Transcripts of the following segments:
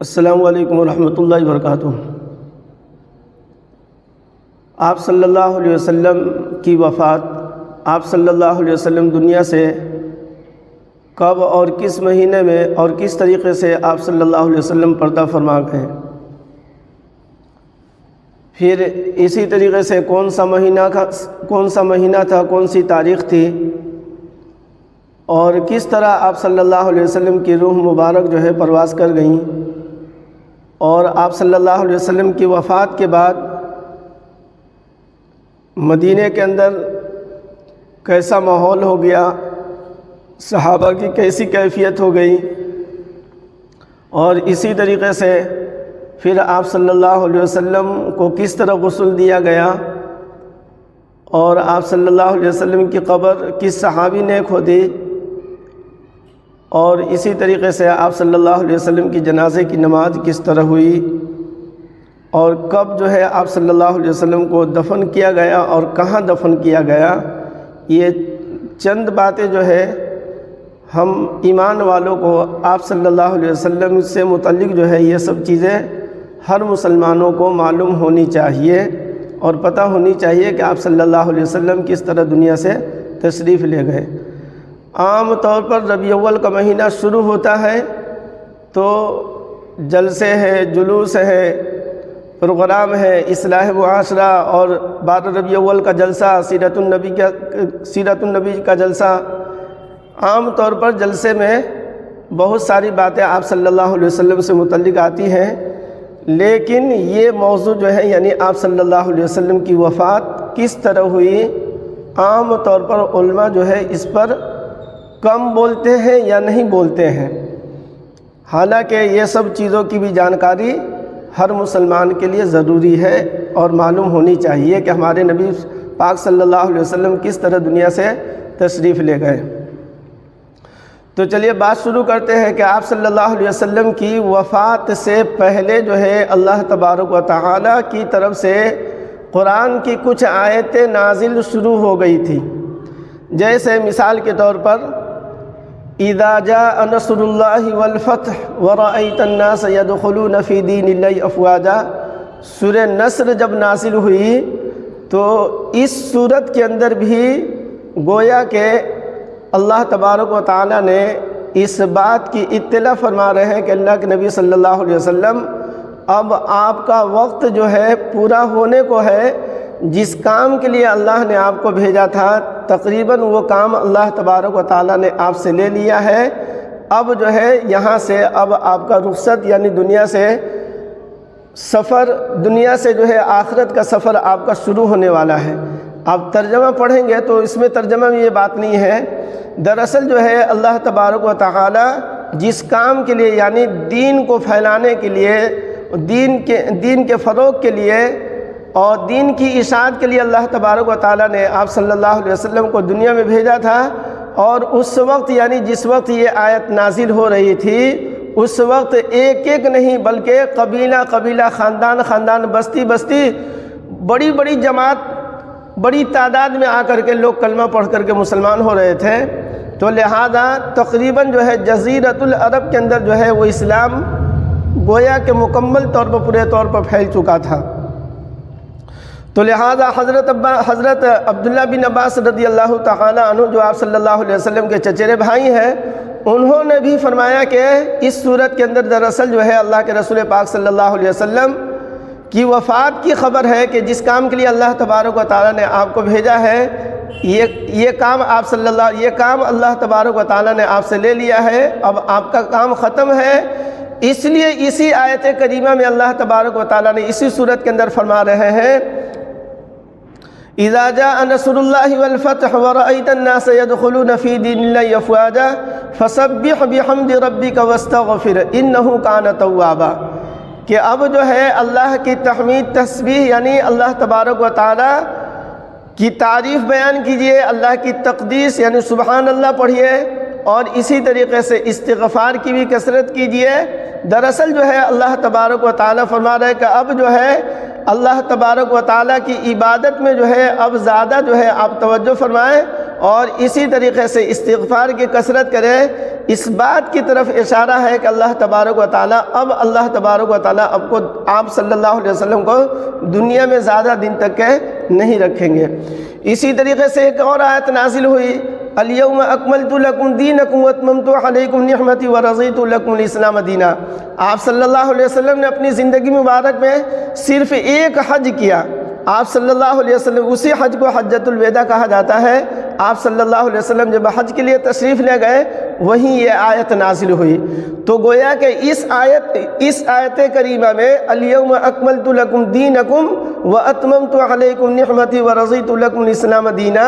السلام علیکم ورحمۃ اللہ وبرکاتہ۔ آپ صلی اللہ علیہ وسلم کی وفات، آپ صلی اللہ علیہ وسلم دنیا سے کب اور کس مہینے میں اور کس طریقے سے آپ صلی اللہ علیہ وسلم پردہ فرما گئے، پھر اسی طریقے سے کون سا مہینہ تھا، کون سی تاریخ تھی، اور کس طرح آپ صلی اللہ علیہ وسلم کی روح مبارک جو ہے پرواز کر گئیں، اور آپ صلی اللہ علیہ وسلم کی وفات کے بعد مدینہ کے اندر کیسا ماحول ہو گیا، صحابہ کی کیسی کیفیت ہو گئی، اور اسی طریقے سے پھر آپ صلی اللہ علیہ وسلم کو کس طرح غسل دیا گیا، اور آپ صلی اللہ علیہ وسلم کی قبر کس صحابی نے کھودی، اور اسی طریقے سے آپ صلی اللہ علیہ وسلم کی جنازے کی نماز کس طرح ہوئی، اور کب جو ہے آپ صلی اللہ علیہ وسلم کو دفن کیا گیا اور کہاں دفن کیا گیا، یہ چند باتیں جو ہے ہم ایمان والوں کو آپ صلی اللہ علیہ وسلم سے متعلق جو ہے یہ سب چیزیں ہر مسلمانوں کو معلوم ہونی چاہیے اور پتہ ہونی چاہیے کہ آپ صلی اللہ علیہ وسلم کس طرح دنیا سے تشریف لے گئے۔ عام طور پر ربیع اول کا مہینہ شروع ہوتا ہے تو جلسے ہے، جلوس ہے، پروگرام ہے، اصلاح معاشرہ، اور 12 ربیع اول کا جلسہ، سیرت النبی کا جلسہ، عام طور پر جلسے میں بہت ساری باتیں آپ صلی اللہ علیہ وسلم سے متعلق آتی ہیں، لیکن یہ موضوع جو ہے یعنی آپ صلی اللہ علیہ وسلم کی وفات کس طرح ہوئی، عام طور پر علماء جو ہے اس پر کم بولتے ہیں یا نہیں بولتے ہیں، حالانکہ یہ سب چیزوں کی بھی جانکاری ہر مسلمان کے لیے ضروری ہے اور معلوم ہونی چاہیے کہ ہمارے نبی پاک صلی اللہ علیہ وسلم کس طرح دنیا سے تشریف لے گئے۔ تو چلیے بات شروع کرتے ہیں کہ آپ صلی اللہ علیہ وسلم کی وفات سے پہلے جو ہے اللہ تبارک و تعالی کی طرف سے قرآن کی کچھ آیتیں نازل شروع ہو گئی تھی، جیسے مثال کے طور پر اذا جاء نصر اللہ والفتح ورأیت الناس يدخلون فی دین اللہ افواجا، سورہ نصر جب نازل ہوئی تو اس سورت کے اندر بھی گویا کہ اللہ تبارک و تعالی نے اس بات کی اطلاع فرما رہے ہیں کہ اللہ کے نبی صلی اللہ علیہ وسلم اب آپ کا وقت جو ہے پورا ہونے کو ہے، جس کام کے لیے اللہ نے آپ کو بھیجا تھا تقریباً وہ کام اللہ تبارک و تعالی نے آپ سے لے لیا ہے، اب جو ہے یہاں سے اب آپ کا رخصت یعنی دنیا سے جو ہے آخرت کا سفر آپ کا شروع ہونے والا ہے۔ آپ ترجمہ پڑھیں گے تو اس میں ترجمہ میں یہ بات نہیں ہے، دراصل جو ہے اللہ تبارک و تعالی جس کام کے لیے یعنی دین کو پھیلانے کے لیے، دین کے فروغ کے لیے اور دین کی اشاعت کے لیے اللہ تبارک و تعالی نے آپ صلی اللہ علیہ وسلم کو دنیا میں بھیجا تھا، اور اس وقت یعنی جس وقت یہ آیت نازل ہو رہی تھی اس وقت ایک ایک نہیں بلکہ قبیلہ قبیلہ، خاندان خاندان، بستی بستی، بڑی بڑی جماعت، بڑی تعداد میں آ کر کے لوگ کلمہ پڑھ کر کے مسلمان ہو رہے تھے، تو لہذا تقریباً جو ہے جزیرۃ العرب کے اندر جو ہے وہ اسلام گویا کہ مکمل طور پر پورے طور پر پھیل چکا تھا۔ تو لہذا حضرت عبداللہ بن عباس رضی اللہ تعالی عنہ جو آپ صلی اللہ علیہ وسلم کے چچیرے بھائی ہیں، انہوں نے بھی فرمایا کہ اس صورت کے اندر دراصل جو ہے اللہ کے رسول پاک صلی اللہ علیہ وسلم کی وفات کی خبر ہے کہ جس کام کے لیے اللہ تبارک و تعالی نے آپ کو بھیجا ہے یہ کام اللہ تبارک و تعالی نے آپ سے لے لیا ہے، اب آپ کا کام ختم ہے۔ اس لیے اسی آیت کریمہ میں اللہ تبارک و تعالی نے اسی صورت کے اندر فرما رہے ہیں اذا جاء نصر اللہ والفتح ورأیت الناس يدخلون فی دین اللہ افواجا فسبح بحمد ربک واستغفر انہ کان توابا، کہ اب جو ہے اللہ کی تحمید تسبیح یعنی اللہ تبارک و تعالی کی تعریف بیان کیجئے، اللہ کی تقدیس یعنی سبحان اللہ پڑھیے، اور اسی طریقے سے استغفار کی بھی کثرت کیجئے۔ دراصل جو ہے اللہ تبارک و تعالی فرما رہے کہ اب جو ہے اللہ تبارک و تعالی کی عبادت میں جو ہے اب زیادہ جو ہے آپ توجہ فرمائیں، اور اسی طریقے سے استغفار کی کثرت کریں، اس بات کی طرف اشارہ ہے کہ اللہ تبارک و تعالیٰ اللہ تبارک و تعالیٰ آپ صلی اللہ علیہ وسلم کو دنیا میں زیادہ دن تک کے نہیں رکھیں گے۔ اسی طریقے سے ایک اور آیت نازل ہوئی، الیوم اکملت لکم دینکم واتممت علیکم نعمتی ورضیت لکم الاسلام دینا۔ آپ صلی اللہ علیہ وسلم نے اپنی زندگی مبارک میں صرف ایک حج کیا۔ آپ صلی اللہ علیہ وسلم، اسی حج کو حجۃ الوداع کہا جاتا ہے، آپ صلی اللہ علیہ وسلم جب حج کے لیے تشریف لے گئے وہیں یہ آیت نازل ہوئی۔ تو گویا کہ اس آیت کریمہ میں الیوم اکملت لکم دینکم واتممت علیکم نعمتی ورضیت لکم الاسلام دینا،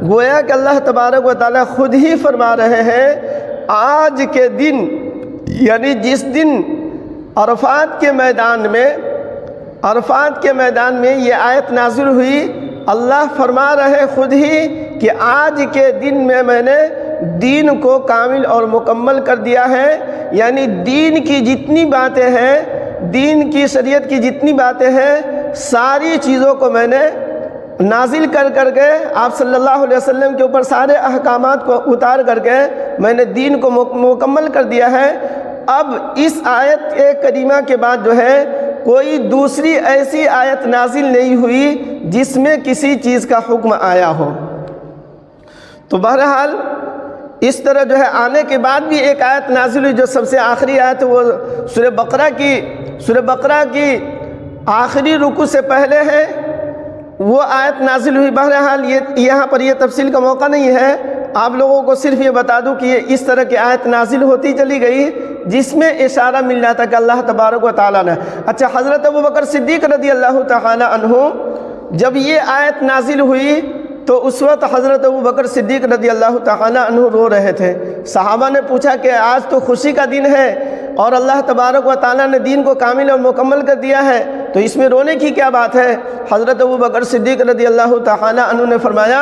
گویا کہ اللہ تبارک و تعالیٰ خود ہی فرما رہے ہیں آج کے دن، یعنی جس دن عرفات کے میدان میں یہ آیت نازل ہوئی، اللہ فرما رہے خود ہی کہ آج کے دن میں نے دین کو کامل اور مکمل کر دیا ہے، یعنی دین کی جتنی باتیں ہیں، دین کی شریعت کی جتنی باتیں ہیں، ساری چیزوں کو میں نے نازل کر کے آپ صلی اللہ علیہ وسلم کے اوپر سارے احکامات کو اتار کر کے میں نے دین کو مکمل کر دیا ہے۔ اب اس آیت کریمہ کے بعد جو ہے کوئی دوسری ایسی آیت نازل نہیں ہوئی جس میں کسی چیز کا حکم آیا ہو۔ تو بہرحال اس طرح جو ہے آنے کے بعد بھی ایک آیت نازل ہوئی جو سب سے آخری آیت وہ سورہ بقرہ کی آخری رکوع سے پہلے ہے، وہ آیت نازل ہوئی۔ بہرحال یہاں پر یہ تفصیل کا موقع نہیں ہے، آپ لوگوں کو صرف یہ بتا دوں کہ یہ اس طرح کی آیت نازل ہوتی چلی گئی جس میں اشارہ مل جاتا کہ اللہ تبارک و تعالیٰ نے۔ اچھا، حضرت ابوبکر صدیق رضی اللہ تعالی عنہ جب یہ آیت نازل ہوئی تو اس وقت حضرت ابوبکر صدیق رضی اللہ تعالی عنہ رو رہے تھے۔ صحابہ نے پوچھا کہ آج تو خوشی کا دن ہے اور اللہ تبارک و تعالیٰ نے دین کو کامل اور مکمل کر دیا ہے، تو اس میں رونے کی کیا بات ہے؟ حضرت ابوبکر صدیق رضی اللہ تعالی عنہ نے فرمایا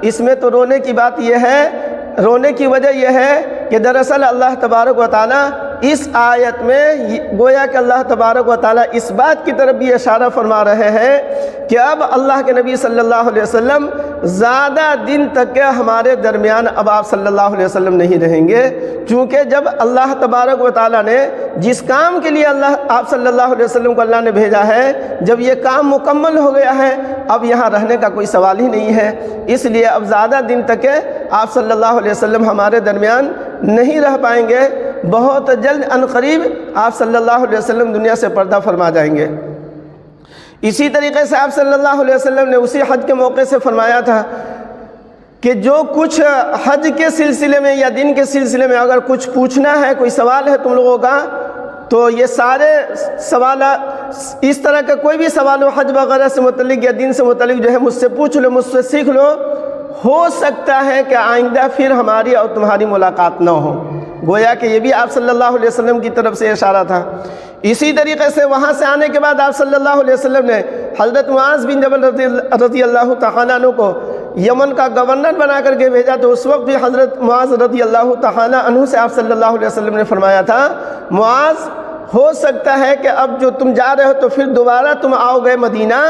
اس میں تو رونے کی بات یہ ہے، رونے کی وجہ یہ ہے کہ دراصل اللہ تبارک و تعالیٰ اس آیت میں گویا کہ اللہ تبارک و تعالیٰ اس بات کی طرف بھی اشارہ فرما رہے ہیں کہ اب اللہ کے نبی صلی اللہ علیہ وسلم زیادہ دن تک کے ہمارے درمیان اب آپ صلی اللہ علیہ وسلم نہیں رہیں گے، چونکہ جب اللہ تبارک و تعالیٰ نے جس کام کے لیے آپ صلی اللہ علیہ وسلم کو اللہ نے بھیجا ہے، جب یہ کام مکمل ہو گیا ہے اب یہاں رہنے کا کوئی سوال ہی نہیں ہے، اس لیے اب زیادہ دن تک آپ صلی اللہ علیہ وسلم ہمارے درمیان نہیں رہ پائیں گے، بہت جلد ان قریب آپ صلی اللہ علیہ وسلم دنیا سے پردہ فرما جائیں گے۔ اسی طریقے سے آپ صلی اللہ علیہ وسلم نے اسی حج کے موقع سے فرمایا تھا کہ جو کچھ حج کے سلسلے میں یا دین کے سلسلے میں اگر کچھ پوچھنا ہے، کوئی سوال ہے تم لوگوں کا، تو یہ سارے سوالات اس طرح کا کوئی بھی سوال ہو حج وغیرہ سے متعلق یا دین سے متعلق جو ہے مجھ سے پوچھ لو، مجھ سے سیکھ لو، ہو سکتا ہے کہ آئندہ پھر ہماری اور تمہاری ملاقات نہ ہو۔ گویا کہ یہ بھی آپ صلی اللہ علیہ وسلم کی طرف سے اشارہ تھا۔ اسی طریقے سے وہاں سے آنے کے بعد آپ صلی اللہ علیہ وسلم نے حضرت معاذ بن جبل رضی اللہ تعالیٰ عنہ کو یمن کا گورنر بنا کر کے بھیجا، تو اس وقت بھی حضرت معاذ رضی اللہ تعالیٰ عنہ سے آپ صلی اللہ علیہ وسلم نے فرمایا تھا معاذ ہو سکتا ہے کہ اب جو تم جا رہے ہو تو پھر دوبارہ تم آؤ گے مدینہ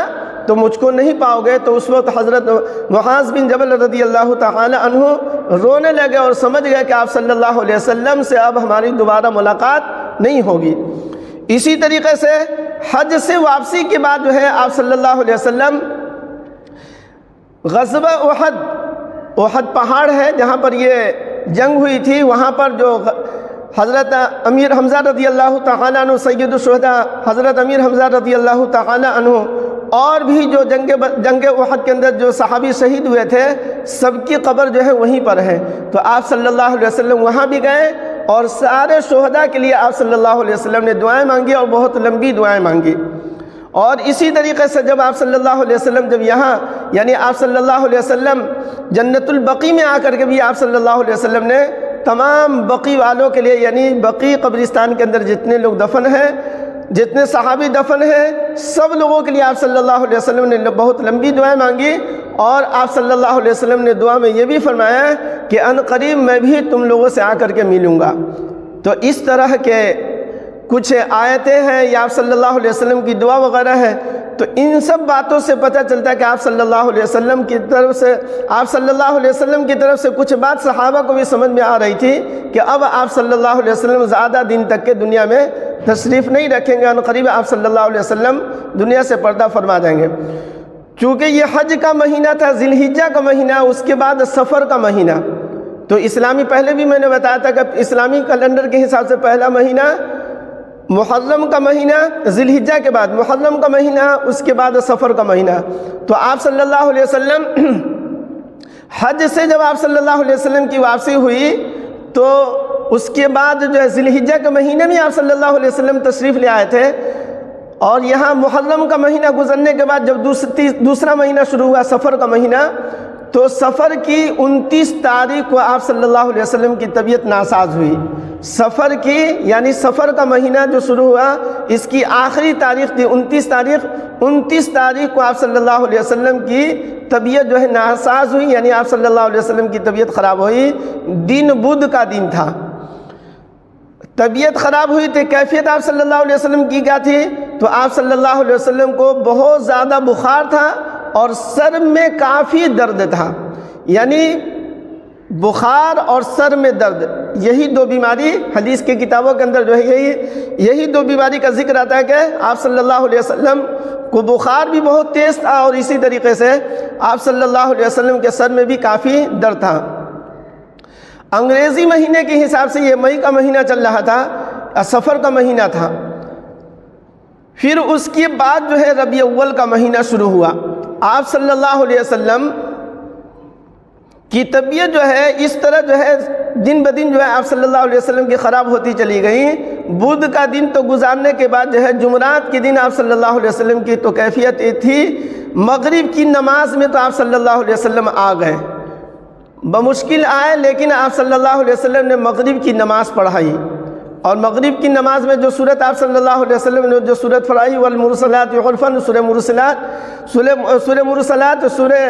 تو مجھ کو نہیں پاؤ گے۔ تو اس وقت حضرت معاذ بن جبل رضی اللہ تعالی عنہ رونے لگے اور سمجھ گئے کہ آپ صلی اللہ علیہ وسلم سے اب ہماری دوبارہ ملاقات نہیں ہوگی۔ اسی طریقے سے حج سے واپسی کے بعد جو ہے آپ صلی اللہ علیہ وسلم غزوہ احد پہاڑ ہے جہاں پر یہ جنگ ہوئی تھی، وہاں پر جو حضرت امیر حمزہ رضی اللہ تعالی عنہ سید الشہداء حضرت امیر حمزہ رضی اللہ تعالی عنہ اور بھی جو جنگ احد کے اندر جو صحابی شہید ہوئے تھے سب کی قبر جو ہے وہیں پر ہے، تو آپ صلی اللہ علیہ وسلم وہاں بھی گئے اور سارے شہداء کے لیے آپ صلی اللہ علیہ وسلم نے دعائیں مانگی اور بہت لمبی دعائیں مانگی۔ اور اسی طریقے سے جب آپ صلی اللہ علیہ وسلم جب یہاں یعنی آپ صلی اللہ علیہ وسلم جنت البقیع میں آ کر کے بھی آپ صلی اللہ علیہ وسلم نے تمام بقیع والوں کے لیے یعنی بقیع قبرستان کے اندر جتنے لوگ دفن ہیں، جتنے صحابی دفن ہیں، سب لوگوں کے لیے آپ صلی اللہ علیہ وسلم نے بہت لمبی دعائیں مانگی، اور آپ صلی اللہ علیہ وسلم نے دعا میں یہ بھی فرمایا کہ ان قریب میں بھی تم لوگوں سے آ کر کے ملوں گا۔ تو اس طرح کے کچھ آیتیں ہیں یا آپ صلی اللہ علیہ وسلم کی دعا وغیرہ ہے، تو ان سب باتوں سے پتہ چلتا ہے کہ آپ صلی اللہ علیہ وسلم کی طرف سے کچھ بات صحابہ کو بھی سمجھ میں آ رہی تھی کہ اب آپ صلی اللہ علیہ وسلم زیادہ دن تک کے دنیا میں تشریف نہیں رکھیں گے، اور قریب آپ صلی اللہ علیہ وسلم دنیا سے پردہ فرما جائیں گے۔ چونکہ یہ حج کا مہینہ تھا، ذی الحجہ کا مہینہ، اس کے بعد سفر کا مہینہ، تو اسلامی پہلے بھی میں نے بتایا تھا کہ اسلامی کیلنڈر کے حساب سے پہلا مہینہ محرم کا مہینہ، ذی الحجہ کے بعد محرم کا مہینہ، اس کے بعد سفر کا مہینہ۔ تو آپ صلی اللہ علیہ وسلم حج سے جب آپ صلی اللہ علیہ وسلم کی واپسی ہوئی تو اس کے بعد جو ہے ذی الحجہ کے مہینے میں آپ صلی اللہ علیہ وسلم تشریف لے آئے تھے، اور یہاں محرم کا مہینہ گزرنے کے بعد جب دوسرا مہینہ شروع ہوا سفر کا مہینہ، تو سفر کی 29 تاریخ کو آپ صلی اللہ علیہ وسلم کی طبیعت ناساز ہوئی۔ سفر کی یعنی سفر کا مہینہ جو شروع ہوا اس کی آخری تاریخ تھی 29 تاریخ کو آپ صلی اللہ علیہ وسلم کی طبیعت جو ہے ناساز ہوئی، یعنی آپ صلی اللہ علیہ وسلم کی طبیعت خراب ہوئی۔ دن بدھ کا دن تھا، طبیعت خراب ہوئی تھی۔ کیفیت آپ صلی اللہ علیہ وسلم کی کیا تھی؟ تو آپ صلی اللہ علیہ وسلم کو بہت زیادہ بخار تھا اور سر میں کافی درد تھا، یعنی بخار اور سر میں درد، یہی دو بیماری حدیث کی کتابوں کے اندر جو ہے یہی دو بیماری کا ذکر آتا ہے کہ آپ صلی اللہ علیہ وسلم کو بخار بھی بہت تیز تھا، اور اسی طریقے سے آپ صلی اللہ علیہ وسلم کے سر میں بھی کافی درد تھا۔ انگریزی مہینے کے حساب سے یہ مئی کا مہینہ چل رہا تھا، سفر کا مہینہ تھا۔ پھر اس کے بعد جو ہے ربیع اول کا مہینہ شروع ہوا۔ آپ صلی اللہ علیہ وسلم کی طبیعت جو ہے اس طرح جو ہے دن بدن جو ہے آپ صلی اللہ علیہ وسلم کی خراب ہوتی چلی گئی۔ بدھ کا دن تو گزارنے کے بعد جو ہے جمعرات کے دن آپ صلی اللہ علیہ وسلم کی تو کیفیت تھی، مغرب کی نماز میں تو آپ صلی اللہ علیہ وسلم آ گئے، بمشکل آئے، لیکن آپ صلی اللہ علیہ وسلم نے مغرب کی نماز پڑھائی، اور مغرب کی نماز میں جو صورت آپ صلی اللہ علیہ وسلم نے جو صورت پڑھائی والمرسلات عرفا، سورہ مرسلات سورہ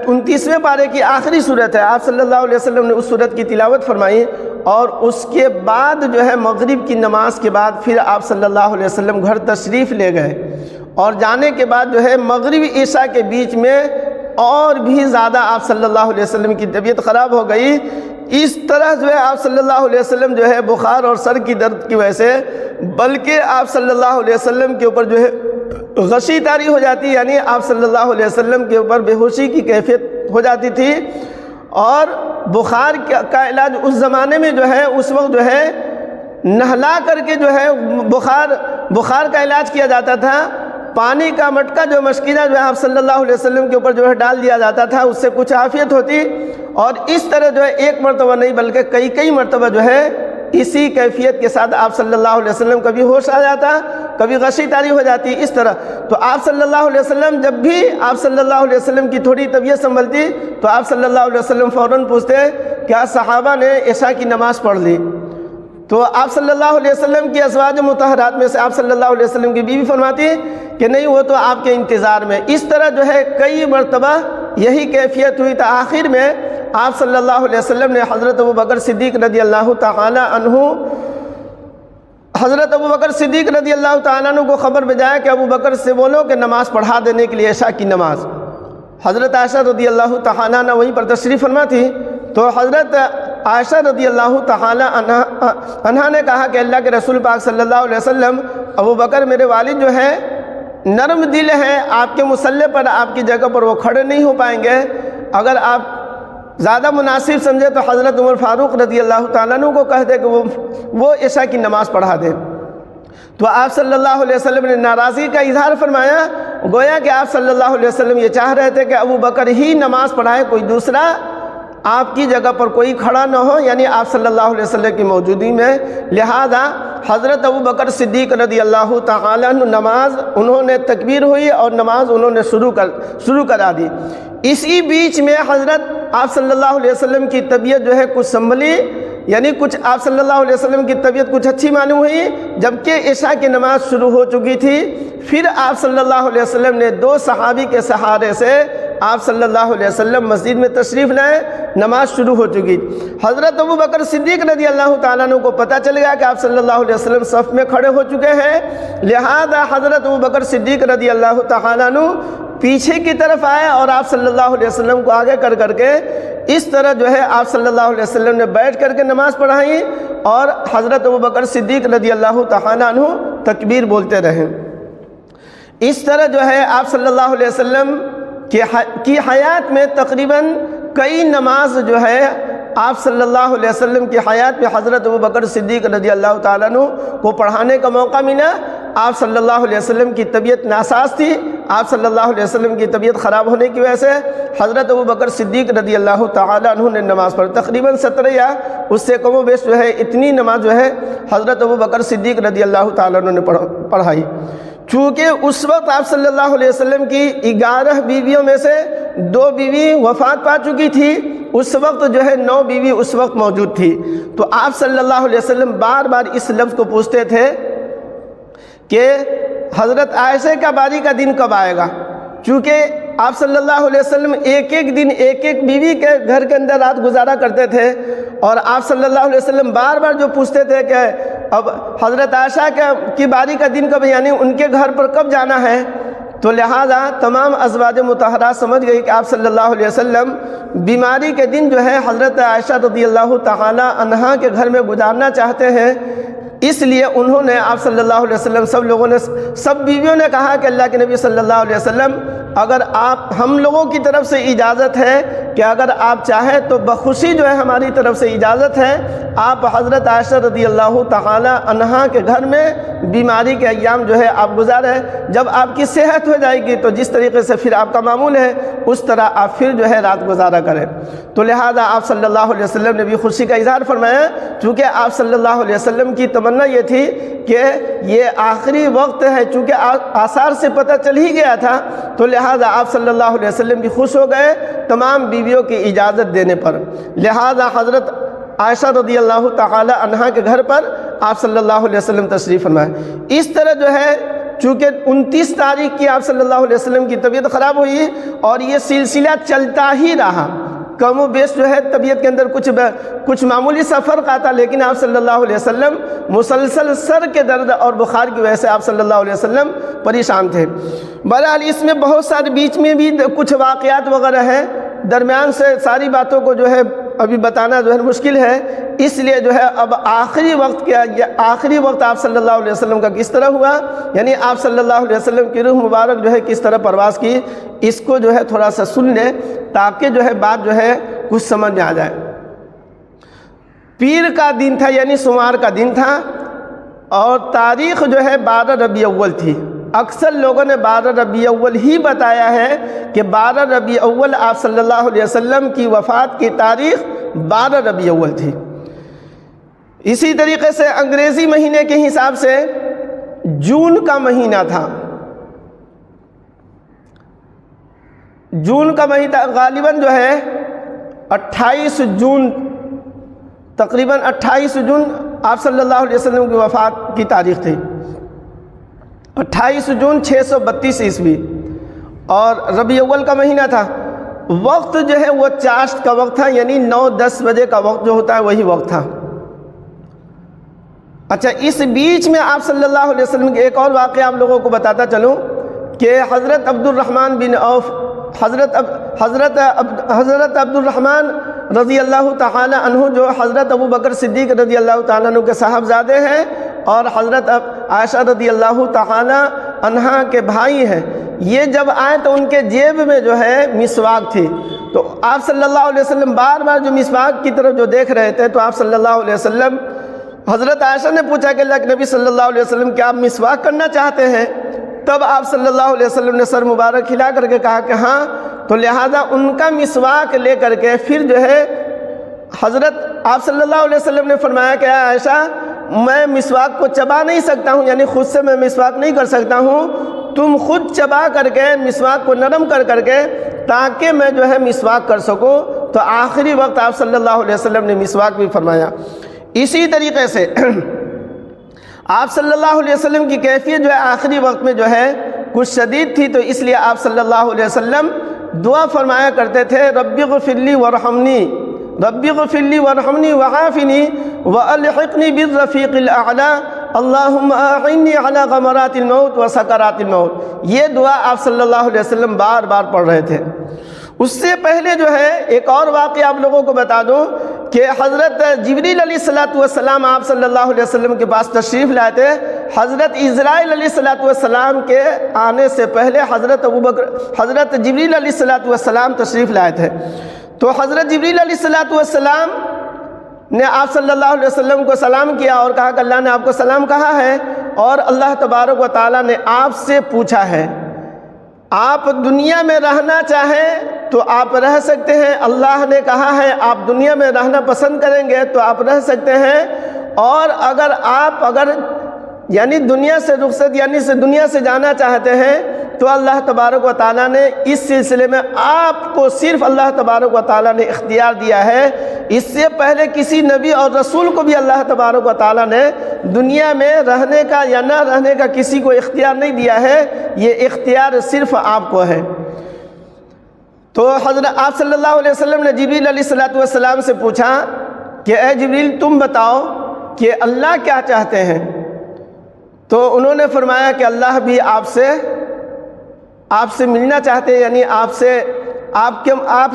29ویں پارے کی آخری صورت ہے، آپ صلی اللہ علیہ وسلم نے اس صورت کی تلاوت فرمائی، اور اس کے بعد جو ہے مغرب کی نماز کے بعد پھر آپ صلی اللہ علیہ وسلم گھر تشریف لے گئے، اور جانے کے بعد جو ہے مغرب عشاء کے بیچ میں اور بھی زیادہ آپ صلی اللہ علیہ وسلم کی طبیعت خراب ہو گئی۔ اس طرح جو ہے آپ صلی اللہ علیہ وسلم جو ہے بخار اور سر کی درد کی وجہ سے، بلکہ آپ صلی اللہ علیہ وسلم کے اوپر جو ہے غشی طاری ہو جاتی، یعنی آپ صلی اللہ علیہ وسلم کے اوپر بے ہوشی کی کیفیت ہو جاتی تھی، اور بخار کا علاج اس زمانے میں جو ہے اس وقت جو ہے نہلا کر کے جو ہے بخار کا علاج کیا جاتا تھا۔ پانی کا مٹکا جو مشکینہ جو ہے آپ صلی اللہ علیہ وسلم کے اوپر جو ہے ڈال دیا جاتا تھا، اس سے کچھ عافیت ہوتی، اور اس طرح جو ہے ایک مرتبہ نہیں بلکہ کئی مرتبہ جو ہے اسی کیفیت کے ساتھ آپ صلی اللہ علیہ وسلم کبھی ہوش آ جاتا، کبھی غشی طاری ہو جاتی، اس طرح۔ تو آپ صلی اللہ علیہ وسلم جب بھی آپ صلی اللہ علیہ وسلم کی تھوڑی طبیعت سنبھلتی تو آپ صلی اللہ علیہ وسلم فوراً پوچھتے کیا صحابہ نے عشاء کی نماز پڑھ لی؟ تو آپ صلی اللہ علیہ وسلم کی ازواج مطہرات میں سے آپ صلی اللہ علیہ وسلم کی بیوی فرماتی کہ نہیں، وہ تو آپ کے انتظار میں۔ اس طرح جو ہے کئی مرتبہ یہی کیفیت ہوئی، تو آخر میں آپ صلی اللہ علیہ وسلم نے حضرت ابوبکر صدیق رضی اللہ تعالی عنہ کو خبر بھیجایا کہ ابوبکر سے بولو کہ نماز پڑھا دینے کے لیے عشاء کی نماز۔ حضرت عائشہ رضی اللہ تعالی عنہ وہیں پر تشریف فرما تھی، تو حضرت عائشہ رضی اللہ تعالی عنہ نے کہا کہ اللہ کے رسول پاک صلی اللہ علیہ وسلم، ابوبکر میرے والد جو ہے نرم دل ہے، آپ کے مصلی پر آپ کی جگہ پر وہ کھڑے نہیں ہو پائیں گے، اگر آپ زیادہ مناسب سمجھے تو حضرت عمر فاروق رضی اللہ تعالیٰ عنہ کو کہہ دے کہ وہ عشاء کی نماز پڑھا دے۔ تو آپ صلی اللہ علیہ وسلم نے ناراضی کا اظہار فرمایا، گویا کہ آپ صلی اللہ علیہ وسلم یہ چاہ رہے تھے کہ ابوبکر ہی نماز پڑھائے، کوئی دوسرا آپ کی جگہ پر کوئی کھڑا نہ ہو، یعنی آپ صلی اللہ علیہ وسلم کی موجودگی میں۔ لہذا حضرت ابوبکر صدیق رضی اللہ تعالیٰ عنہ نماز انہوں نے تکبیر ہوئی اور نماز انہوں نے شروع کرا دی۔ اسی بیچ میں حضرت آپ صلی اللہ علیہ وسلم کی طبیعت جو ہے کچھ سنبھلی، یعنی کچھ آپ صلی اللہ علیہ وسلم کی طبیعت کچھ اچھی معلوم ہوئی، جبکہ عشاء کی نماز شروع ہو چکی تھی۔ پھر آپ صلی اللہ علیہ وسلم نے 2 صحابی کے سہارے سے آپ صلی اللہ علیہ وسلم مسجد میں تشریف لائے، نماز شروع ہو چکی۔ حضرت ابو بکر صدیق رضی اللہ تعالیٰ عنہ کو پتہ چل گیا کہ آپ صلی اللہ علیہ وسلم صف میں کھڑے ہو چکے ہیں، لہذا حضرت ابو بکر صدیق رضی اللہ تعالیٰ عنہ پیچھے کی طرف آئے اور آپ صلی اللہ علیہ وسلم کو آگے کر کے اس طرح جو ہے آپ صلی اللہ علیہ وسلم نے بیٹھ کر کے نماز پڑھائی، اور حضرت ابو بکر صدیق رضی اللہ تعالیٰ عنہ تکبیر بولتے رہے۔ اس طرح جو ہے آپ صلی اللہ علیہ وسلم کی حیات میں تقریباً کئی نماز جو ہے آپ صلی اللہ علیہ وسلم کی حیات میں حضرت ابو بکر صدیق رضی اللہ تعالیٰ عنہ کو پڑھانے کا موقع ملا۔ آپ صلی اللہ علیہ وسلم کی طبیعت ناساز تھی، آپ صلی اللہ علیہ وسلم کی طبیعت خراب ہونے کی وجہ سے حضرت ابو بکر صدیق رضی اللہ تعالیٰ عنہ نے نماز پڑھی، تقریباً 17 یا اس سے کم و بیش جو ہے اتنی نماز جو ہے حضرت ابو بکر صدیق رضی اللہ تعالیٰ عنہ نے پڑھائی۔ چونکہ اس وقت آپ صلی اللہ علیہ وسلم کی 11 بیویوں میں سے 2 بیوی وفات پا چکی تھی، اس وقت جو ہے 9 بیوی اس وقت موجود تھی، تو آپ صلی اللہ علیہ وسلم بار بار اس لفظ کو پوچھتے تھے کہ حضرت عائشہ کا باری کا دن کب آئے گا، چونکہ آپ صلی اللہ علیہ وسلم ایک ایک دن ایک ایک بیوی کے گھر کے اندر رات گزارا کرتے تھے، اور آپ صلی اللہ علیہ وسلم بار بار جو پوچھتے تھے کہ اب حضرت عائشہ کی باری کا دن کب، یعنی ان کے گھر پر کب جانا ہے، تو لہٰذا تمام ازواج مطہرات سمجھ گئی کہ آپ صلی اللہ علیہ وسلم بیماری کے دن جو ہے حضرت عائشہ رضی اللہ تعالی عنہا کے گھر میں گزارنا چاہتے ہیں، اس لیے انہوں نے آپ صلی اللہ علیہ وسلم سب بیویوں نے کہا کہ اللہ کے نبی صلی اللہ علیہ وسلم اگر ہم لوگوں کی طرف سے اجازت ہے کہ اگر آپ چاہیں تو بخوشی جو ہے ہماری طرف سے اجازت ہے، آپ حضرت عائشہ رضی اللہ تعالی عنہا کے گھر میں بیماری کے ایام جو ہے آپ گزاریں، جب آپ کی صحت ہو جائے گی تو جس طریقے سے پھر آپ کا معمول ہے اس طرح آپ پھر جو ہے رات گزارا کریں۔ تو لہٰذا آپ صلی اللہ علیہ وسلم نے بھی خوشی کا اظہار فرمایا، چونکہ آپ صلی اللہ علیہ وسلم کی تمنا یہ تھی کہ یہ آخری وقت ہے، چونکہ آثار سے پتہ چل ہی گیا تھا، تو لہٰذا آپ صلی اللہ علیہ وسلم بھی خوش ہو گئے تمام بیویوں کی اجازت دینے پر، لہٰذا حضرت عائشہ رضی اللہ تعالی عنہا کے گھر پر آپ صلی اللہ علیہ وسلم تشریف فرمائے۔ اس طرح جو ہے چونکہ 29 تاریخ کی آپ صلی اللہ علیہ وسلم کی طبیعت خراب ہوئی اور یہ سلسلہ چلتا ہی رہا، کم و بیش جو ہے طبیعت کے اندر کچھ معمولی سا فرق آتا، لیکن آپ صلی اللہ علیہ وسلم مسلسل سر کے درد اور بخار کی وجہ سے آپ صلی اللہ علیہ وسلم پریشان تھے۔ بہرحال اس میں بہت سارے بیچ میں بھی کچھ واقعات وغیرہ ہیں، درمیان سے ساری باتوں کو جو ہے ابھی بتانا جو ہے مشکل ہے، اس لیے جو ہے اب آخری وقت آپ صلی اللہ علیہ وسلم کا کس طرح ہوا، یعنی آپ صلی اللہ علیہ وسلم کی روح مبارک جو ہے کس طرح پرواز کی، اس کو جو ہے تھوڑا سا سن لیں تاکہ جو ہے بات جو ہے کچھ سمجھ میں آ جائے۔ پیر کا دن تھا، یعنی سوموار کا دن تھا، اور تاریخ جو ہے 12 ربیع اول تھی۔ اکثر لوگوں نے 12 ربیع اول ہی بتایا ہے کہ 12 ربیع اول آپ صلی اللہ علیہ وسلم کی وفات کی تاریخ 12 ربیع اول تھی۔ اسی طریقے سے انگریزی مہینے کے حساب سے جون کا مہینہ تھا، جون کا مہینہ غالباً جو ہے 28 جون، تقریباً 28 جون آپ صلی اللہ علیہ وسلم کی وفات کی تاریخ تھی، 28 جون 632 عیسوی، اور ربیع اول کا مہینہ تھا۔ وقت جو ہے وہ چاشت کا وقت تھا، یعنی 9-10 بجے کا وقت جو ہوتا ہے وہی وقت تھا۔ اچھا، اس بیچ میں آپ صلی اللہ علیہ وسلم کے ایک اور واقعہ آپ لوگوں کو بتاتا چلوں کہ حضرت عبد الرحمن بن عوف، حضرت عبد الرحمن رضی اللہ تعالی عنہ جو حضرت ابو بکر صدیق رضی اللہ تعالیٰ عنہ کے صاحبزادے ہیں اور حضرت عائشہ رضی اللہ تعالی عنہا کے بھائی ہیں، یہ جب آئے تو ان کے جیب میں جو ہے مسواک تھی، تو آپ صلی اللہ علیہ وسلم بار بار جو مسواک کی طرف جو دیکھ رہے تھے، تو آپ صلی اللہ علیہ وسلم، حضرت عائشہ نے پوچھا کہ اللہ کے نبی صلی اللہ علیہ وسلم کیا آپ مسواک کرنا چاہتے ہیں؟ تب آپ صلی اللہ علیہ وسلم نے سر مبارک ہلا کر کے کہا کہ ہاں، تو لہٰذا ان کا مسواک لے کر کے پھر جو ہے حضرت آپ صلی اللہ علیہ وسلم نے فرمایا کہ عائشہ، میں مسواک کو چبا نہیں سکتا ہوں، یعنی خود سے میں مسواک نہیں کر سکتا ہوں، تم خود چبا کر کے مسواک کو نرم کر کے تاکہ میں جو ہے مسواک کر سکوں۔ تو آخری وقت آپ صلی اللہ علیہ وسلم نے مسواک بھی فرمایا۔ اسی طریقے سے آپ صلی اللہ علیہ وسلم کی کیفیت جو ہے آخری وقت میں جو ہے کچھ شدید تھی، تو اس لیے آپ صلی اللہ علیہ وسلم دعا فرمایا کرتے تھے ربی اغفر لی وارحمنی، ربی اغفر لی وارحمنی وعافنی والحقنی بالرفیق الاعلی، اللہم اعنی علی غمرات الموت وسکرات الموت۔ یہ دعا آپ صلی اللہ علیہ وسلم بار بار پڑھ رہے تھے۔ اس سے پہلے جو ہے ایک اور واقعہ آپ لوگوں کو بتا دوں کہ حضرت جبریل علیہ السلام آپ صلی اللہ علیہ وسلم کے پاس تشریف لائے تھے۔ حضرت اسرائیل علیہ السلام کے آنے سے پہلے حضرت جبریل علیہ السلام تشریف لائے تھے۔ تو حضرت جبریل علیہ السلام نے آپ صلی اللہ علیہ وسلم کو سلام کیا اور کہا کہ اللہ نے آپ کو سلام کہا ہے، اور اللہ تبارک و تعالیٰ نے آپ سے پوچھا ہے آپ دنیا میں رہنا چاہیں تو آپ رہ سکتے ہیں۔ اللہ نے کہا ہے آپ دنیا میں رہنا پسند کریں گے تو آپ رہ سکتے ہیں، اور اگر یعنی دنیا سے رخصت یعنی دنیا سے جانا چاہتے ہیں تو اللہ تبارک و تعالیٰ نے اس سلسلے میں آپ کو صرف اللہ تبارک و تعالیٰ نے اختیار دیا ہے۔ اس سے پہلے کسی نبی اور رسول کو بھی اللہ تبارک و تعالیٰ نے دنیا میں رہنے کا یا نہ رہنے کا کسی کو اختیار نہیں دیا ہے، یہ اختیار صرف آپ کو ہے۔ تو حضرت آپ صلی اللہ علیہ وسلم نے جبریل علیہ السلام سے پوچھا کہ اے جبریل تم بتاؤ کہ اللہ کیا چاہتے ہیں؟ تو انہوں نے فرمایا کہ اللہ بھی آپ سے ملنا چاہتے ہیں، یعنی آپ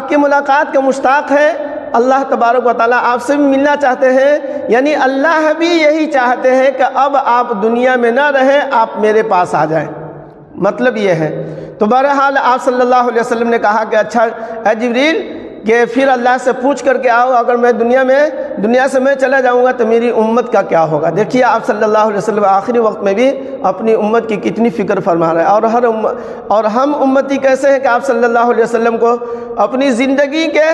کے ملاقات کا مشتاق ہے۔ اللہ تبارک و تعالیٰ آپ سے بھی ملنا چاہتے ہیں، یعنی اللہ بھی یہی چاہتے ہیں کہ اب آپ دنیا میں نہ رہیں، آپ میرے پاس آ جائیں، مطلب یہ ہے۔ تو بہرحال آپ صلی اللہ علیہ وسلم نے کہا کہ اچھا اے جبریل کہ پھر اللہ سے پوچھ کر کے آؤ، اگر میں دنیا سے میں چلا جاؤں گا تو میری امت کا کیا ہوگا۔ دیکھیے آپ صلی اللہ علیہ وسلم آخری وقت میں بھی اپنی امت کی کتنی فکر فرما رہے ہیں، اور ہم امتی کیسے ہیں کہ آپ صلی اللہ علیہ وسلم کو اپنی زندگی کے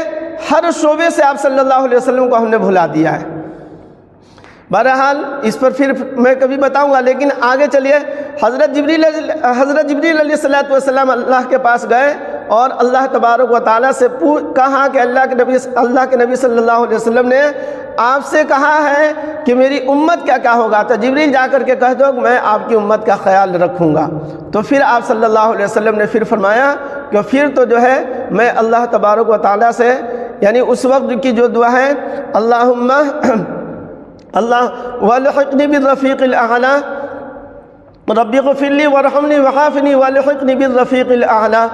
ہر شعبے سے آپ صلی اللہ علیہ وسلم کو ہم نے بھلا دیا ہے۔ بہرحال اس پر پھر میں کبھی بتاؤں گا، لیکن آگے چلیے۔ حضرت جبریل علیہ السلام اللہ کے پاس گئے اور اللہ تبارک و تعالیٰ سے کہا کہ اللہ کے نبی صلی اللہ علیہ وسلم نے آپ سے کہا ہے کہ میری امت کیا ہوگا، تو جبریل جا کر کے کہہ دو کہ میں آپ کی امت کا خیال رکھوں گا۔ تو پھر آپ صلی اللہ علیہ وسلم نے پھر فرمایا کہ پھر تو جو ہے میں اللہ تبارک و تعالیٰ سے، یعنی اس وقت کی جو دعا ہے اللہم والحقنی بالرفیق الاعلی، ربی اغفر لی وارحمنی وعافنی والحقنی بالرفیق الاعلی۔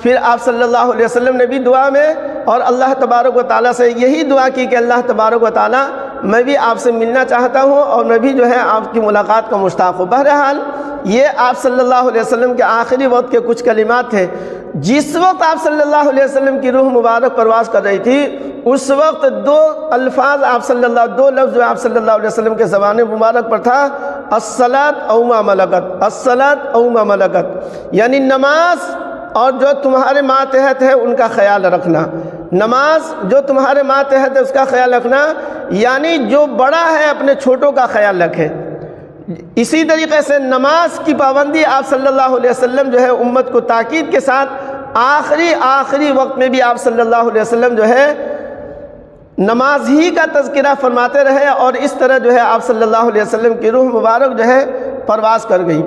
پھر آپ صلی اللہ علیہ وسلم نے بھی دعا میں اور اللہ تبارک و تعالیٰ سے یہی دعا کی کہ اللہ تبارک و تعالیٰ میں بھی آپ سے ملنا چاہتا ہوں اور میں بھی جو ہے آپ کی ملاقات کا مشتاق ہوں۔ بہرحال یہ آپ صلی اللہ علیہ وسلم کے آخری وقت کے کچھ کلمات تھے۔ جس وقت آپ صلی اللہ علیہ وسلم کی روح مبارک پرواز کر رہی تھی اس وقت دو لفظ جو آپ صلی اللہ علیہ وسلم کے زبان مبارک پر تھا، الصلاۃ او ما ملکت، الصلاۃ او ما ملکت، یعنی نماز اور جو تمہارے ماتحت ہے ان کا خیال رکھنا، نماز جو تمہارے ماتحت ہے اس کا خیال رکھنا، یعنی جو بڑا ہے اپنے چھوٹوں کا خیال رکھے۔ اسی طریقے سے نماز کی پابندی آپ صلی اللہ علیہ وسلم جو ہے امت کو تاکید کے ساتھ آخری وقت میں بھی آپ صلی اللہ علیہ وسلم جو ہے نماز ہی کا تذکرہ فرماتے رہے، اور اس طرح جو ہے آپ صلی اللہ علیہ وسلم کی روح مبارک جو ہے پرواز کر گئی۔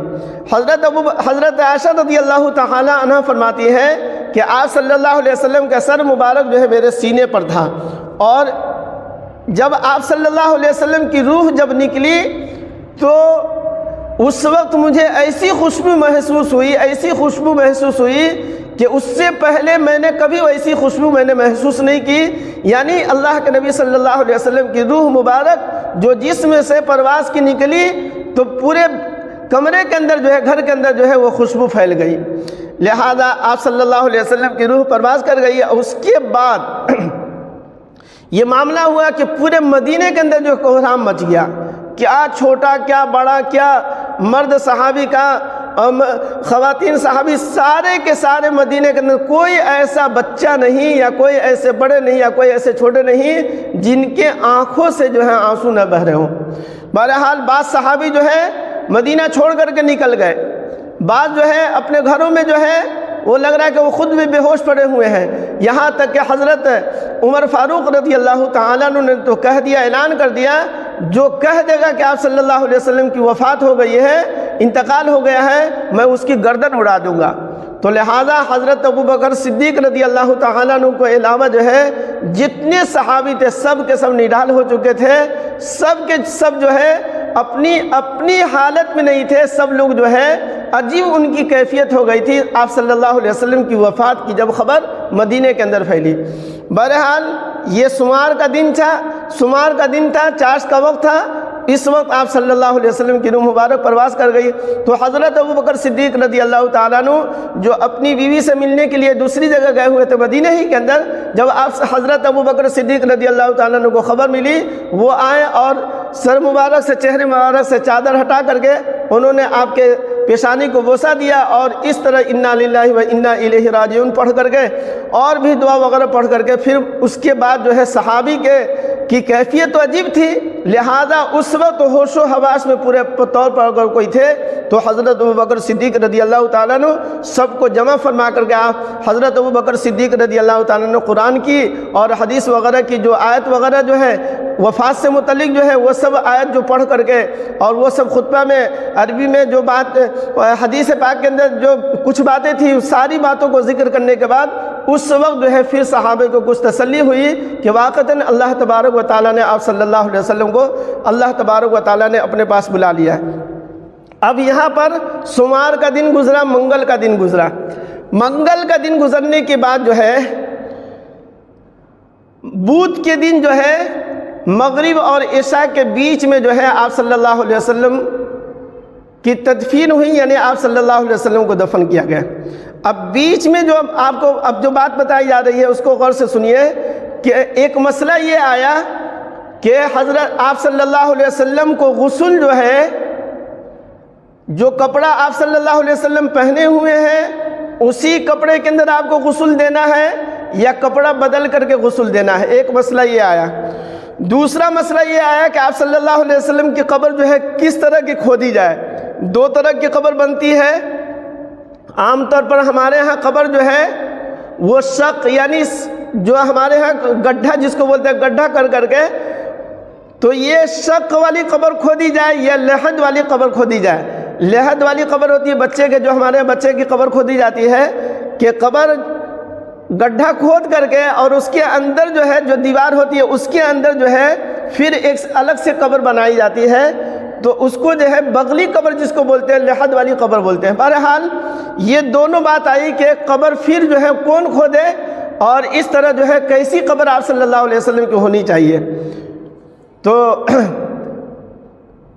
حضرت عائشہ رضی اللہ تعالی عنہ فرماتی ہے کہ آپ صلی اللہ علیہ وسلم کا سر مبارک جو ہے میرے سینے پر تھا، اور جب آپ صلی اللہ علیہ وسلم کی روح جب نکلی تو اس وقت مجھے ایسی خوشبو محسوس ہوئی کہ اس سے پہلے میں نے کبھی ایسی خوشبو محسوس نہیں کی۔ یعنی اللہ کے نبی صلی اللہ علیہ وسلم کی روح مبارک جو جسم سے پرواز کی نکلی تو پورے کمرے کے اندر جو ہے، گھر کے اندر جو ہے وہ خوشبو پھیل گئی، لہذا آپ صلی اللہ علیہ وسلم کی روح پرواز کر گئی۔ اس کے بعد یہ معاملہ ہوا کہ پورے مدینے کے اندر جو کوہرام مچ گیا، کیا چھوٹا کیا بڑا، کیا مرد صحابی کا خواتین صحابی، سارے کے سارے مدینے کے اندر کوئی ایسا بچہ نہیں یا کوئی ایسے بڑے نہیں یا کوئی ایسے چھوٹے نہیں جن کے آنکھوں سے جو ہے آنسو نہ بہ رہے ہوں۔ بہرحال بعض صحابی جو ہے مدینہ چھوڑ کر کے نکل گئے، بعض جو ہے اپنے گھروں میں جو ہے وہ لگ رہا ہے کہ وہ خود بھی بے ہوش پڑے ہوئے ہیں، یہاں تک کہ حضرت عمر فاروق رضی اللہ تعالیٰ عنہ نے تو کہہ دیا، اعلان کر دیا، جو کہہ دے گا کہ آپ صلی اللہ علیہ وسلم کی وفات ہو گئی ہے، انتقال ہو گیا ہے، میں اس کی گردن اڑا دوں گا۔ تو لہٰذا حضرت ابوبکر صدیق رضی اللہ تعالیٰ عنہ کو علاوہ جو ہے جتنے صحابی تھے سب کے سب نڈال ہو چکے تھے، سب کے سب جو ہے اپنی حالت میں نہیں تھے، سب لوگ جو ہے عجیب ان کی کیفیت ہو گئی تھی آپ صلی اللہ علیہ وسلم کی وفات کی جب خبر مدینے کے اندر پھیلی۔ بہرحال یہ سمار کا دن تھا، چاش کا وقت تھا، اس وقت آپ صلی اللہ علیہ وسلم کی روح مبارک پرواز کر گئی۔ تو حضرت ابوبکر صدیق رضی اللہ تعالیٰ عنہ جو اپنی بیوی سے ملنے کے لیے دوسری جگہ گئے ہوئے تھے مدینہ ہی کے اندر، جب آپ حضرت ابوبکر صدیق رضی اللہ تعالیٰ عنہ کو خبر ملی، وہ آئے اور سر مبارک سے چہرے مبارک سے چادر ہٹا کر کے انہوں نے آپ کے پیشانی کو بوسہ دیا اور اس طرح انا للہ و انا الیہ راجعون پڑھ کر کے اور بھی دعا وغیرہ پڑھ کر کے پھر اس کے بعد جو ہے صحابی کی کیفیت تو عجیب تھی، لہذا اس وقت ہوش و حواس میں پورے طور پر اگر کوئی تھے تو حضرت ابوبکر صدیق رضی اللہ تعالیٰ عنہ سب کو جمع فرما کر کے آپ حضرت ابوبکر صدیق رضی اللہ تعالیٰ عنہ قرآن کی اور حدیث وغیرہ کی جو آیت وغیرہ جو ہے وفات سے متعلق جو ہے وہ سب آیت جو پڑھ کر کے اور وہ سب خطبہ میں عربی میں جو بات حدیث پاک کے اندر جو کچھ باتیں تھیں ساری باتوں کو ذکر کرنے کے بعد اس وقت جو ہے پھر صحابہ کو کچھ تسلی ہوئی کہ واقعتاً اللہ تبارک و تعالیٰ نے آپ صلی اللہ علیہ وسلم کو اللہ تبارک و تعالیٰ نے اپنے پاس بلا لیا ہے۔ اب یہاں پر سمار کا دن گزرا، منگل کا دن گزرا۔ منگل کا دن گزرنے کے بعد جو ہے بدھ کے دن جو ہے مغرب اور عشاء کے بیچ میں جو ہے آپ صلی اللہ علیہ وسلم کی تدفین ہوئی، یعنی آپ صلی اللہ علیہ وسلم کو دفن کیا گیا۔ اب بیچ میں جو آپ کو اب جو بات بتائی جا رہی ہے اس کو غور سے سنیے کہ ایک مسئلہ یہ آیا کہ حضرت آپ صلی اللہ علیہ وسلم کو غسل جو ہے جو کپڑا آپ صلی اللہ علیہ وسلم پہنے ہوئے ہیں اسی کپڑے کے اندر آپ کو غسل دینا ہے یا کپڑا بدل کر کے غسل دینا ہے، ایک مسئلہ یہ آیا۔ دوسرا مسئلہ یہ آیا کہ آپ صلی اللہ علیہ وسلم کی قبر جو ہے کس طرح کی کھودی جائے۔ دو طرح کی قبر بنتی ہے، عام طور پر ہمارے ہاں قبر جو ہے وہ شق یعنی جو ہمارے ہاں گڈھا جس کو بولتے ہیں گڈھا کر کے تو یہ شق والی قبر کھودی جائے یا لحد والی قبر کھودی جائے۔ لحد والی قبر ہوتی ہے بچے کے، جو ہمارے بچے کی قبر کھودی جاتی ہے کہ قبر گڈھا کھود کر کے اور اس کے اندر جو ہے جو دیوار ہوتی ہے اس کے اندر جو ہے پھر ایک الگ سے قبر بنائی جاتی ہے، تو اس کو جو ہے بغلی قبر جس کو بولتے ہیں لحد والی قبر بولتے ہیں۔ بہرحال یہ دونوں بات آئی کہ قبر پھر جو ہے کون کھودے اور اس طرح جو ہے کیسی قبر آپ صلی اللہ علیہ وسلم کی ہونی چاہیے۔ تو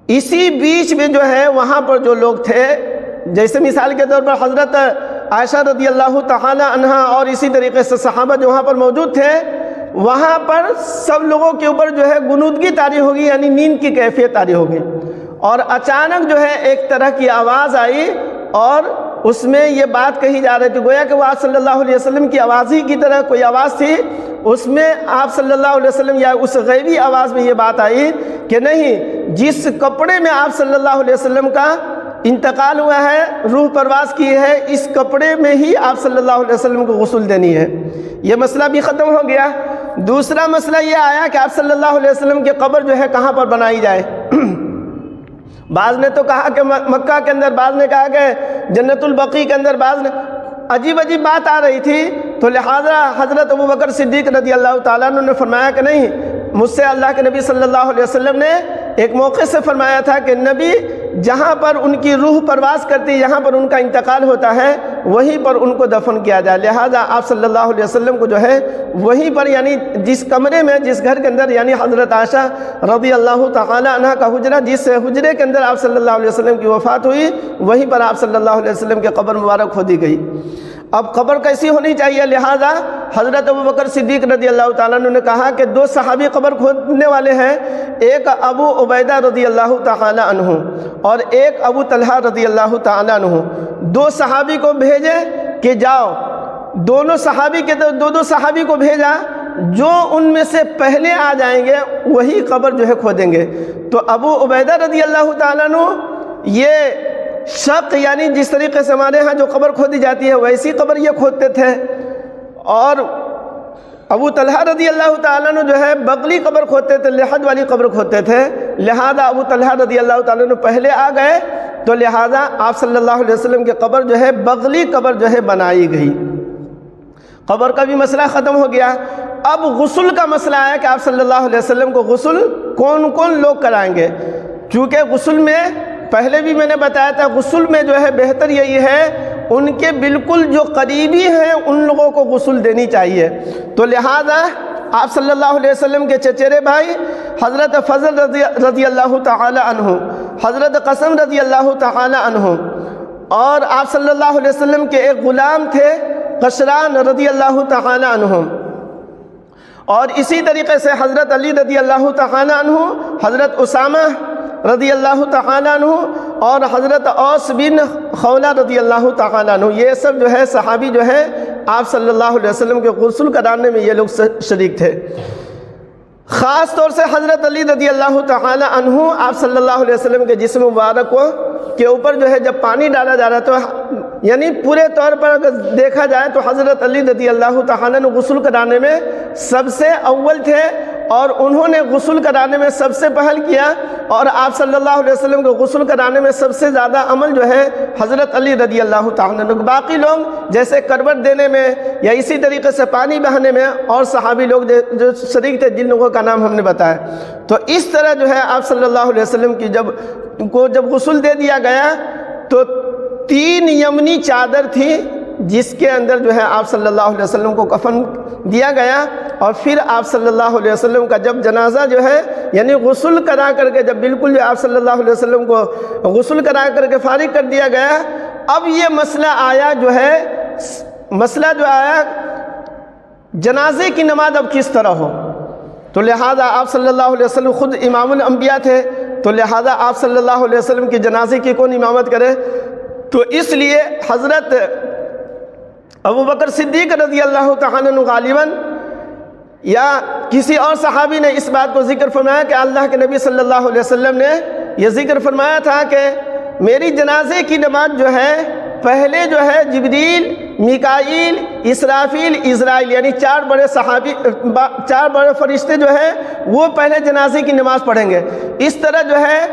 اسی بیچ میں جو ہے وہاں پر جو لوگ تھے، جیسے مثال کے طور پر حضرت عائشہ رضی اللہ تعالی عنہا اور اسی طریقے سے صحابہ جو وہاں پر موجود تھے، وہاں پر سب لوگوں کے اوپر جو ہے غنودگی طاری ہوگی، یعنی نیند کی کیفیت طاری ہوگی، اور اچانک جو ہے ایک طرح کی آواز آئی اور اس میں یہ بات کہی جا رہی تھی گویا کہ وہ آپ صلی اللہ علیہ وسلم کی آواز ہی کی طرح کوئی آواز تھی، اس میں آپ صلی اللہ علیہ وسلم یا اس غیبی آواز میں یہ بات آئی کہ نہیں، جس کپڑے میں آپ صلی اللہ علیہ وسلم کا انتقال ہوا ہے، روح پرواز کی ہے، اس کپڑے میں ہی آپ صلی اللہ علیہ وسلم کو غسل دینی ہے۔ یہ مسئلہ بھی ختم ہو گیا۔ دوسرا مسئلہ یہ آیا کہ آپ صلی اللہ علیہ وسلم کی قبر جو ہے کہاں پر بنائی جائے۔ بعض نے تو کہا کہ مکہ کے اندر، بعض نے کہا کہ جنت البقیع کے اندر، بعض نے عجیب بات آ رہی تھی، تو لہذا حضرت ابوبکر صدیق رضی اللہ تعالیٰ عنہ نے فرمایا کہ نہیں، مجھ سے اللہ کے نبی صلی اللہ علیہ وسلم نے ایک موقع سے فرمایا تھا کہ نبی جہاں پر ان کی روح پرواز کرتی، یہاں پر ان کا انتقال ہوتا ہے، وہیں پر ان کو دفن کیا جائے۔ لہذا آپ صلی اللہ علیہ وسلم کو جو ہے وہیں پر، یعنی جس کمرے میں، جس گھر کے اندر، یعنی حضرت عائشہ رضی اللہ تعالی عنہا کا حجرہ، جس حجرے کے اندر آپ صلی اللہ علیہ وسلم کی وفات ہوئی، وہیں پر آپ صلی اللہ علیہ وسلم کی قبر مبارک کھودی گئی۔ اب قبر کیسی ہونی چاہیے؟ لہذا حضرت ابوبکر صدیق رضی اللہ تعالیٰ عنہ نے کہا کہ دو صحابی قبر کھودنے والے ہیں، ایک ابو عبیدہ رضی اللہ تعالیٰ عنہ اور ایک ابو طلحہ رضی اللہ تعالیٰ عنہ، دو صحابی کو بھیجے کہ جاؤ، دونوں صحابی کو بھیجا، جو ان میں سے پہلے آ جائیں گے وہی قبر جو ہے کھودیں گے۔ تو ابو عبیدہ رضی اللہ تعالیٰ عنہ یہ شق، یعنی جس طریقے سے ہمارے ہاں جو قبر کھودی جاتی ہے ویسی قبر یہ کھودتے تھے، اور ابو طلحہ رضی اللہ تعالیٰ عنہ جو ہے بغلی قبر کھودتے تھے، لحد والی قبر کھودتے تھے۔ لہذا ابو طلحہ رضی اللہ تعالیٰ عنہ پہلے آ گئے تو لہٰذا آپ صلی اللہ علیہ وسلم کی قبر جو ہے بغلی قبر جو ہے بنائی گئی۔ قبر کا بھی مسئلہ ختم ہو گیا۔ اب غسل کا مسئلہ آیا کہ آپ صلی اللہ علیہ وسلم کو غسل کون کون لوگ کرائیں گے، چونکہ غسل میں پہلے بھی میں نے بتایا تھا، غسل میں جو ہے بہتر یہی ہے ان کے بالکل جو قریبی ہیں ان لوگوں کو غسل دینی چاہیے۔ تو لہذا آپ صلی اللہ علیہ وسلم کے چچیرے بھائی حضرت فضل رضی اللہ تعالی عنہ، حضرت قاسم رضی اللہ تعالی عنہ، اور آپ صلی اللہ علیہ وسلم کے ایک غلام تھے قشران رضی اللہ تعالی عنہ، اور اسی طریقے سے حضرت علی رضی اللہ تعالی عنہ، حضرت اسامہ رضی اللہ تعالی عنہ، اور حضرت اوس بن خولہ رضی اللہ تعالی عنہ، یہ سب جو ہے صحابی جو ہے آپ صلی اللہ علیہ وسلم کے غسل کرانے میں یہ لوگ شریک تھے۔ خاص طور سے حضرت علی رضی اللہ تعالی عنہ آپ صلی اللہ علیہ وسلم کے جسم مبارک کے اوپر جو ہے جب پانی ڈالا جا رہا تو یعنی پورے طور پر اگر دیکھا جائے تو حضرت علی رضی اللہ تعالیٰ نے غسل کرانے میں سب سے اول تھے، اور انہوں نے غسل کرانے میں سب سے پہل کیا، اور آپ صلی اللہ علیہ وسلم کو غسل کرانے میں سب سے زیادہ عمل جو ہے حضرت علی رضی اللہ تعالیٰ نے۔ باقی لوگ جیسے کروٹ دینے میں یا اسی طریقے سے پانی بہانے میں اور صحابی لوگ جو شریک تھے جن لوگوں کا نام ہم نے بتایا، تو اس طرح جو ہے آپ صلی اللہ علیہ وسلم کی جب غسل دے دیا گیا تو 3 یمنی چادر تھی جس کے اندر جو ہے آپ صلی اللہ علیہ وسلم کو کفن دیا گیا، اور پھر آپ صلی اللہ علیہ وسلم کا جب جنازہ جو ہے یعنی غسل کرا کر کے جب بالکل جو آپ صلی اللہ علیہ وسلم کو غسل کرا کر کے فارغ کر دیا گیا، اب یہ مسئلہ آیا جو آیا جنازے کی نماز اب کس طرح ہو۔ تو لہٰذا آپ صلی اللہ علیہ وسلم خود امام الانبیاء تھے، تو لہٰذا آپ صلی اللہ علیہ وسلم کی جنازے کی کون امامت کرے، تو اس لیے حضرت ابو بکر صدیق رضی اللہ تعالیٰ عنہ غالباً یا کسی اور صحابی نے اس بات کو ذکر فرمایا کہ اللہ کے نبی صلی اللہ علیہ وسلم نے یہ ذکر فرمایا تھا کہ میری جنازے کی نماز جو ہے پہلے جو ہے جبریل، میکائیل، اسرافیل، اسرائیل یعنی 4 بڑے فرشتے جو ہے وہ پہلے جنازے کی نماز پڑھیں گے۔ اس طرح جو ہے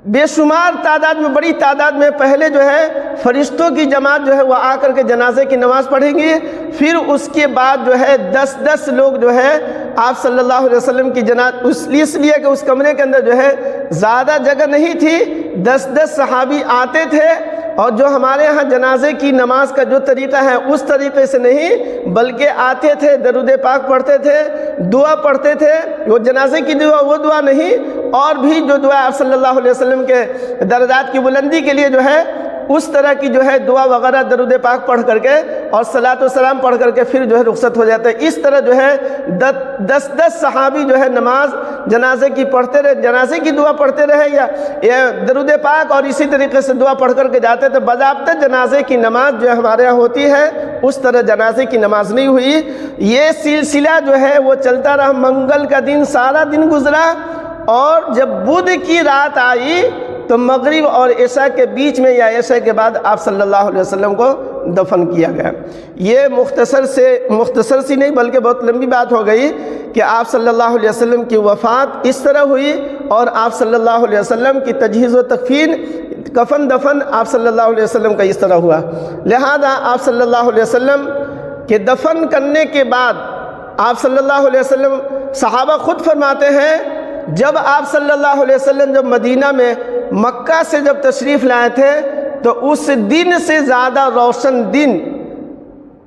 بے شمار تعداد میں، بڑی تعداد میں پہلے جو ہے فرشتوں کی جماعت جو ہے وہ آ کر کے جنازے کی نماز پڑھیں گی، پھر اس کے بعد جو ہے 10 لوگ جو ہے آپ صلی اللہ علیہ وسلم کی اس لیے کہ اس کمرے کے اندر جو ہے زیادہ جگہ نہیں تھی، 10 صحابی آتے تھے، اور جو ہمارے ہاں جنازے کی نماز کا جو طریقہ ہے اس طریقے سے نہیں، بلکہ آتے تھے، درود پاک پڑھتے تھے، دعا پڑھتے تھے، وہ جنازے کی دعا وہ دعا نہیں، اور بھی جو دعا آپ صلی اللہ علیہ وسلم کے درجات کی بلندی کے لیے جو ہے اس طرح کی جو ہے دعا وغیرہ درود پاک پڑھ کر کے اور صلاۃ و سلام پڑھ کر کے پھر جو ہے رخصت ہو جاتا ہے۔ اس طرح جو ہے 10 صحابی جو ہے نماز جنازے کی پڑھتے رہے، جنازے کی دعا پڑھتے رہے یا درود پاک اور اسی طریقے سے دعا پڑھ کر کے جاتے تھے۔ باضابطہ جنازے کی نماز جو ہمارے یہاں ہوتی ہے اس طرح جنازے کی نماز نہیں ہوئی۔ یہ سلسلہ جو ہے وہ چلتا رہا، منگل کا دن سارا دن گزرا، اور جب بدھ کی رات آئی تو مغرب اور عشاء کے بیچ میں یا عشاء کے بعد آپ صلی اللہ علیہ وسلم کو دفن کیا گیا۔ یہ مختصر سی نہیں بلکہ بہت لمبی بات ہو گئی کہ آپ صلی اللہ علیہ وسلم کی وفات اس طرح ہوئی، اور آپ صلی اللہ علیہ وسلم کی تجہیز و تکفین، کفن دفن آپ صلی اللہ علیہ وسلم کا اس طرح ہوا۔ لہذا آپ صلی اللہ علیہ وسلم کے دفن کرنے کے بعد آپ صلی اللہ علیہ وسلم، صحابہ خود فرماتے ہیں جب آپ صلی اللہ علیہ وسلم جب مدینہ میں مکہ سے جب تشریف لائے تھے تو اس دن سے زیادہ روشن دن،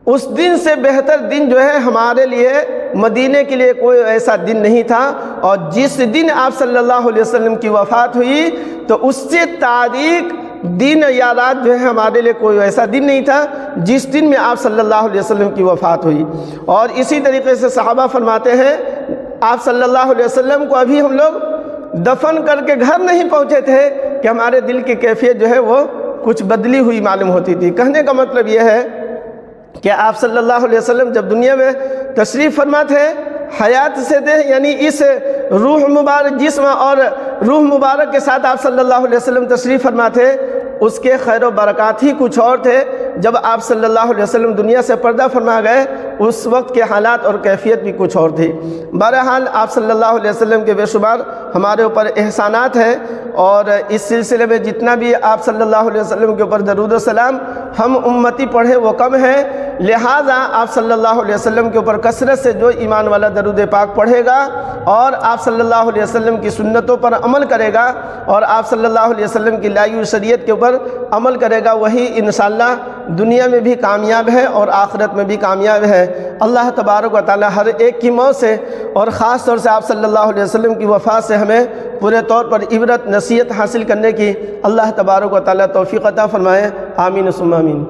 اس دن سے بہتر دن جو ہے ہمارے لیے مدینے کے لیے کوئی ایسا دن نہیں تھا، اور جس دن آپ صلی اللہ علیہ وسلم کی وفات ہوئی تو اس سے تاریخ دن یا رات جو ہے ہمارے لیے کوئی ایسا دن نہیں تھا جس دن میں آپ صلی اللہ علیہ وسلم کی وفات ہوئی۔ اور اسی طریقے سے صحابہ فرماتے ہیں آپ صلی اللہ علیہ وسلم کو ابھی ہم لوگ دفن کر کے گھر نہیں پہنچے تھے کہ ہمارے دل کی کیفیت جو ہے وہ کچھ بدلی ہوئی معلوم ہوتی تھی۔ کہنے کا مطلب یہ ہے کہ آپ صلی اللہ علیہ وسلم جب دنیا میں تشریف فرما تھے، حیات سے تھے، یعنی اس روح مبارک جسم اور روح مبارک کے ساتھ آپ صلی اللہ علیہ وسلم تشریف فرما تھے، اس کے خیر و برکات ہی کچھ اور تھے۔ جب آپ صلی اللہ علیہ وسلم دنیا سے پردہ فرما گئے اس وقت کے حالات اور کیفیت بھی کچھ اور تھی۔ بہرحال آپ صلی اللہ علیہ وسلم کے بے شمار ہمارے اوپر احسانات ہیں، اور اس سلسلے میں جتنا بھی آپ صلی اللہ علیہ وسلم کے اوپر درود و سلام ہم امتی پڑھیں وہ کم ہے، لہٰذا آپ صلی اللہ علیہ وسلم کے اوپر کثرت سے جو ایمان والا درود پاک پڑھے گا اور آپ صلی اللہ علیہ وسلم کی سنتوں پر عمل کرے گا اور آپ صلی اللہ علیہ وسلم کی لائی ہوئی شریعت کے اوپر عمل کرے گا، وہی انشاءاللہ دنیا میں بھی کامیاب ہے اور آخرت میں بھی کامیاب ہے۔ اللہ تبارک و تعالی ہر ایک کی موت سے اور خاص طور سے آپ صلی اللہ علیہ وسلم کی وفات سے ہمیں پورے طور پر عبرت نصیحت حاصل کرنے کی اللہ تبارک و تعالی توفیق عطا فرمائے، آمین ثم آمین۔